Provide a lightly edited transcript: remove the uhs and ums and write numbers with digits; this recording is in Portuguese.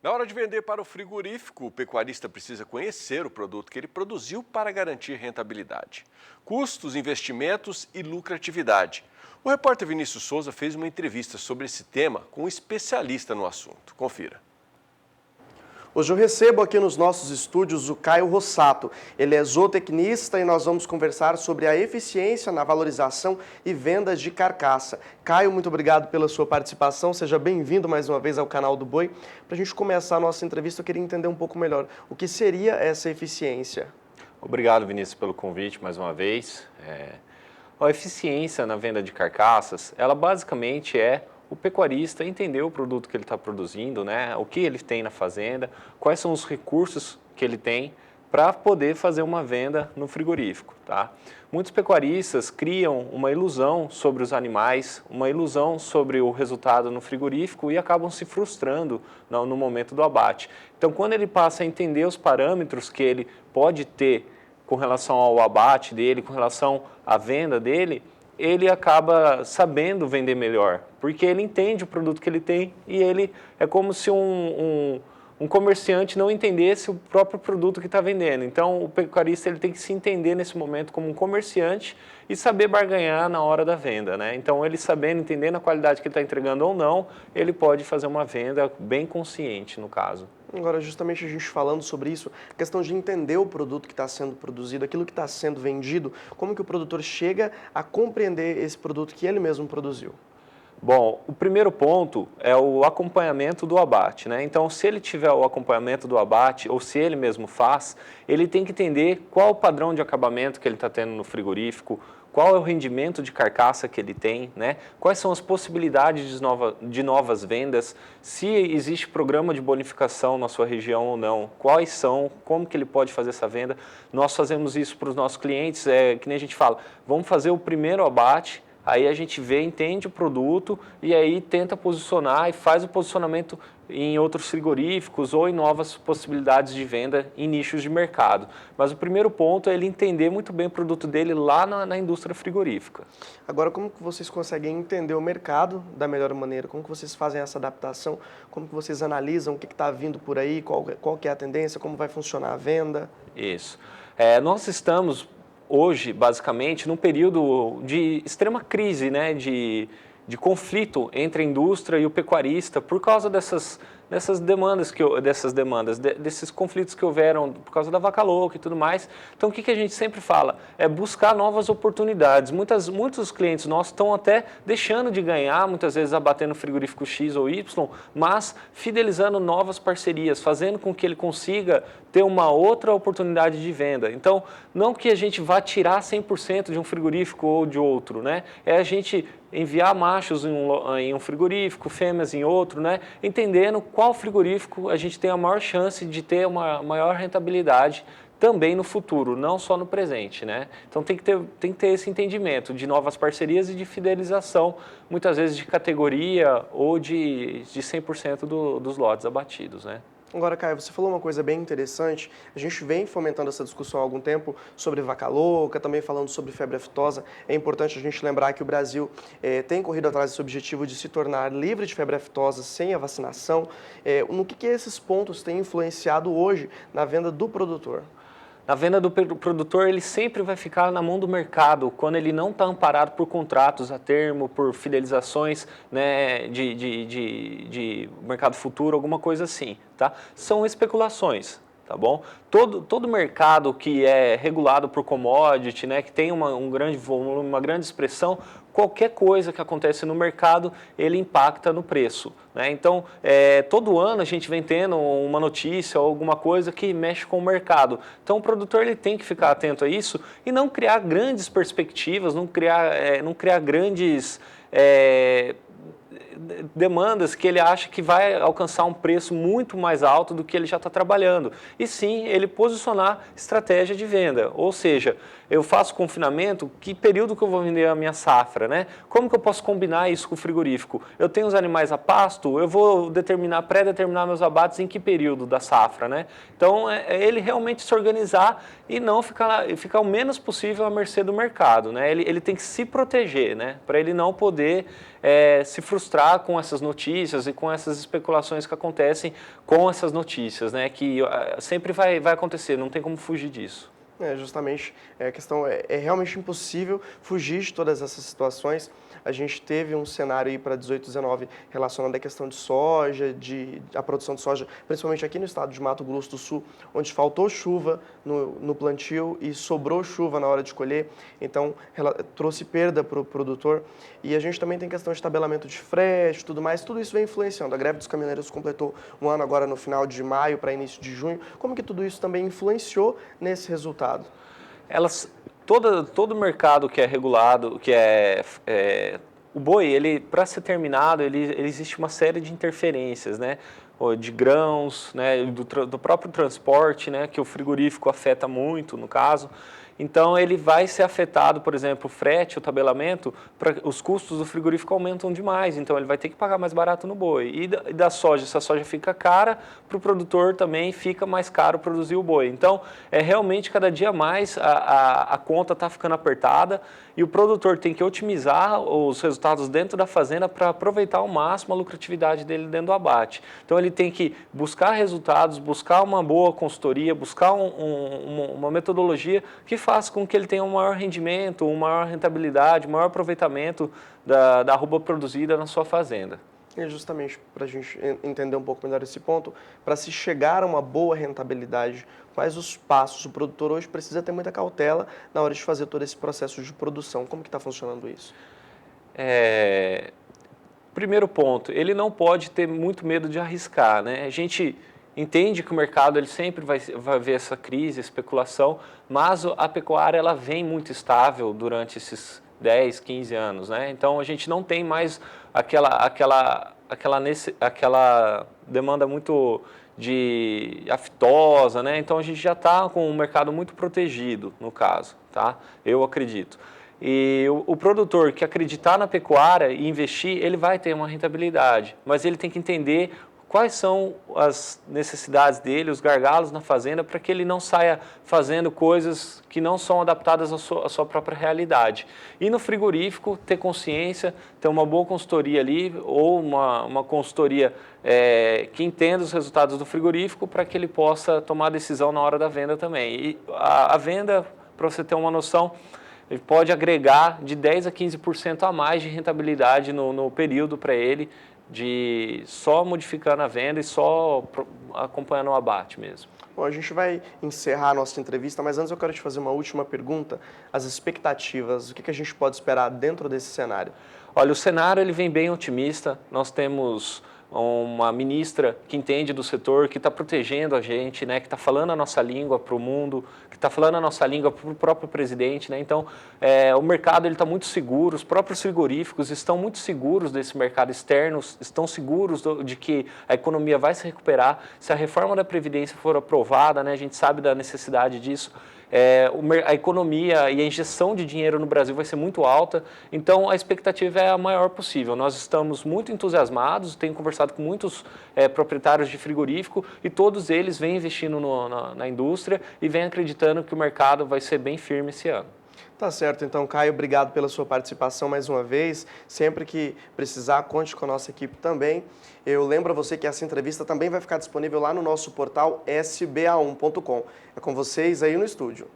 Na hora de vender para o frigorífico, o pecuarista precisa conhecer o produto que ele produziu para garantir rentabilidade. Custos, investimentos e lucratividade. O repórter Vinícius Souza fez uma entrevista sobre esse tema com um especialista no assunto. Confira. Hoje eu recebo aqui nos nossos estúdios o Caio Rossato. Ele é zootecnista e nós vamos conversar sobre a eficiência na valorização e vendas de carcaça. Caio, muito obrigado pela sua participação. Seja bem-vindo mais uma vez ao canal do Boi. Para a gente começar a nossa entrevista, eu queria entender um pouco melhor o que seria essa eficiência. Obrigado, Vinícius, pelo convite mais uma vez. A eficiência na venda de carcaças, ela basicamente é o pecuarista entender o produto que ele está produzindo, né? O que ele tem na fazenda, quais são os recursos que ele tem para poder fazer uma venda no frigorífico. Tá? Muitos pecuaristas criam uma ilusão sobre os animais, uma ilusão sobre o resultado no frigorífico e acabam se frustrando no momento do abate. Então, quando ele passa a entender os parâmetros que ele pode ter com relação ao abate dele, com relação à venda dele, ele acaba sabendo vender melhor, porque ele entende o produto que ele tem e ele é como se um comerciante não entendesse o próprio produto que está vendendo. Então, o pecuarista ele tem que se entender nesse momento como um comerciante e saber barganhar na hora da venda, né? Então, ele sabendo, entendendo a qualidade que ele está entregando ou não, ele pode fazer uma venda bem consciente, no caso. Agora, justamente a gente falando sobre isso, a questão de entender o produto que está sendo produzido, aquilo que está sendo vendido, como que o produtor chega a compreender esse produto que ele mesmo produziu? Bom, o primeiro ponto é o acompanhamento do abate, né? Então, se ele tiver o acompanhamento do abate, ou se ele mesmo faz, ele tem que entender qual o padrão de acabamento que ele está tendo no frigorífico, qual é o rendimento de carcaça que ele tem, né? Quais são as possibilidades de novas vendas, se existe programa de bonificação na sua região ou não, quais são, como que ele pode fazer essa venda. Nós fazemos isso para os nossos clientes, que nem a gente fala, vamos fazer o primeiro abate, aí a gente vê, entende o produto e aí tenta posicionar e faz o posicionamento em outros frigoríficos ou em novas possibilidades de venda em nichos de mercado. Mas o primeiro ponto é ele entender muito bem o produto dele lá na indústria frigorífica. Agora, como que vocês conseguem entender o mercado da melhor maneira? Como que vocês fazem essa adaptação? Como que vocês analisam o que está vindo por aí? Qual que é a tendência? Como vai funcionar a venda? Isso. Nós estamos hoje, basicamente, num período de extrema crise, né, de conflito entre a indústria e o pecuarista por causa desses conflitos que houveram por causa da vaca louca e tudo mais. Então, o que a gente sempre fala? É buscar novas oportunidades. Muitos clientes nossos estão até deixando de ganhar, muitas vezes abatendo frigorífico X ou Y, mas fidelizando novas parcerias, fazendo com que ele consiga ter uma outra oportunidade de venda. Então, não que a gente vá tirar 100% de um frigorífico ou de outro, né? É a gente enviar machos em um frigorífico, fêmeas em outro, né? Entendendo qual frigorífico a gente tem a maior chance de ter uma maior rentabilidade também no futuro, não só no presente, né? Então tem que ter esse entendimento de novas parcerias e de fidelização, muitas vezes de categoria ou de 100% dos lotes abatidos, né? Agora, Caio, você falou uma coisa bem interessante. A gente vem fomentando essa discussão há algum tempo sobre vaca louca, também falando sobre febre aftosa. É importante a gente lembrar que o Brasil tem corrido atrás desse objetivo de se tornar livre de febre aftosa sem a vacinação. No que esses pontos têm influenciado hoje na venda do produtor? Na venda do produtor, ele sempre vai ficar na mão do mercado, quando ele não está amparado por contratos a termo, por fidelizações, né, de mercado futuro, alguma coisa assim, tá? São especulações, tá bom? Todo mercado que é regulado por commodity, né, que tem um grande volume, uma grande expressão, qualquer coisa que acontece no mercado, ele impacta no preço, né? Então, todo ano a gente vem tendo uma notícia ou alguma coisa que mexe com o mercado. Então, o produtor ele tem que ficar atento a isso e não criar grandes perspectivas, não criar grandes demandas que ele acha que vai alcançar um preço muito mais alto do que ele já está trabalhando. E sim, ele posicionar estratégia de venda. Ou seja, eu faço confinamento, que período que eu vou vender a minha safra, né? Como que eu posso combinar isso com o frigorífico? Eu tenho os animais a pasto, eu vou pré-determinar meus abates em que período da safra, né? Então, ele realmente se organizar e não ficar o menos possível à mercê do mercado, né? Ele tem que se proteger, né? Para ele não poder se frustrar lucrar com essas notícias e com essas especulações que acontecem com essas notícias, né? Que sempre vai acontecer, não tem como fugir disso. Justamente, a questão é realmente impossível fugir de todas essas situações. A gente teve um cenário aí para 18, 19 relacionado à questão de soja, a produção de soja, principalmente aqui no estado de Mato Grosso do Sul, onde faltou chuva no plantio e sobrou chuva na hora de colher, então trouxe perda para o produtor. E a gente também tem questão de tabelamento de frete e tudo mais, tudo isso vem influenciando. A greve dos caminhoneiros completou um ano agora no final de maio para início de junho. Como que tudo isso também influenciou nesse resultado? Todo mercado que é regulado, o boi, ele para ser terminado, ele existe uma série de interferências, né? De grãos, né? Do próprio transporte, né? Que o frigorífico afeta muito, no caso. Então, ele vai ser afetado, por exemplo, o frete, o tabelamento, os custos do frigorífico aumentam demais, então ele vai ter que pagar mais barato no boi. E da soja, se a soja fica cara, para o produtor também fica mais caro produzir o boi. Então, realmente, cada dia mais a conta está ficando apertada e o produtor tem que otimizar os resultados dentro da fazenda para aproveitar ao máximo a lucratividade dele dentro do abate. Então, ele tem que buscar resultados, buscar uma boa consultoria, buscar uma metodologia que faça com que ele tenha um maior rendimento, uma maior rentabilidade, um maior aproveitamento da arroba produzida na sua fazenda. E justamente para a gente entender um pouco melhor esse ponto, para se chegar a uma boa rentabilidade, quais os passos? O produtor hoje precisa ter muita cautela na hora de fazer todo esse processo de produção. Como que está funcionando isso? Primeiro ponto, ele não pode ter muito medo de arriscar, né? A gente entende que o mercado ele sempre vai ver essa crise, especulação, mas a pecuária ela vem muito estável durante esses 10, 15 anos, né? Então a gente não tem mais aquela demanda muito de aftosa, né? Então a gente já está com um mercado muito protegido, no caso, tá? Eu acredito. E o produtor que acreditar na pecuária e investir, ele vai ter uma rentabilidade, mas ele tem que entender quais são as necessidades dele, os gargalos na fazenda, para que ele não saia fazendo coisas que não são adaptadas à sua própria realidade. E no frigorífico, ter consciência, ter uma boa consultoria ali, ou uma consultoria que entenda os resultados do frigorífico, para que ele possa tomar decisão na hora da venda também. E a venda, para você ter uma noção, ele pode agregar de 10% a 15% a mais de rentabilidade no período para ele, de só modificando a venda e só acompanhando o abate mesmo. Bom, a gente vai encerrar a nossa entrevista, mas antes eu quero te fazer uma última pergunta. As expectativas, o que a gente pode esperar dentro desse cenário? Olha, o cenário ele vem bem otimista. Nós temos uma ministra que entende do setor, que está protegendo a gente, né, que está falando a nossa língua para o mundo, que está falando a nossa língua para o próprio presidente, né? Então, o mercado está muito seguro, os próprios frigoríficos estão muito seguros desse mercado externo, estão seguros de que a economia vai se recuperar. Se a reforma da Previdência for aprovada, né, a gente sabe da necessidade disso, a economia e a injeção de dinheiro no Brasil vai ser muito alta, então a expectativa é a maior possível. Nós estamos muito entusiasmados, tenho conversado com muitos proprietários de frigorífico e todos eles vêm investindo na indústria e vêm acreditando que o mercado vai ser bem firme esse ano. Tá certo, então, Caio, obrigado pela sua participação mais uma vez. Sempre que precisar, conte com a nossa equipe também. Eu lembro a você que essa entrevista também vai ficar disponível lá no nosso portal sba1.com. É com vocês aí no estúdio.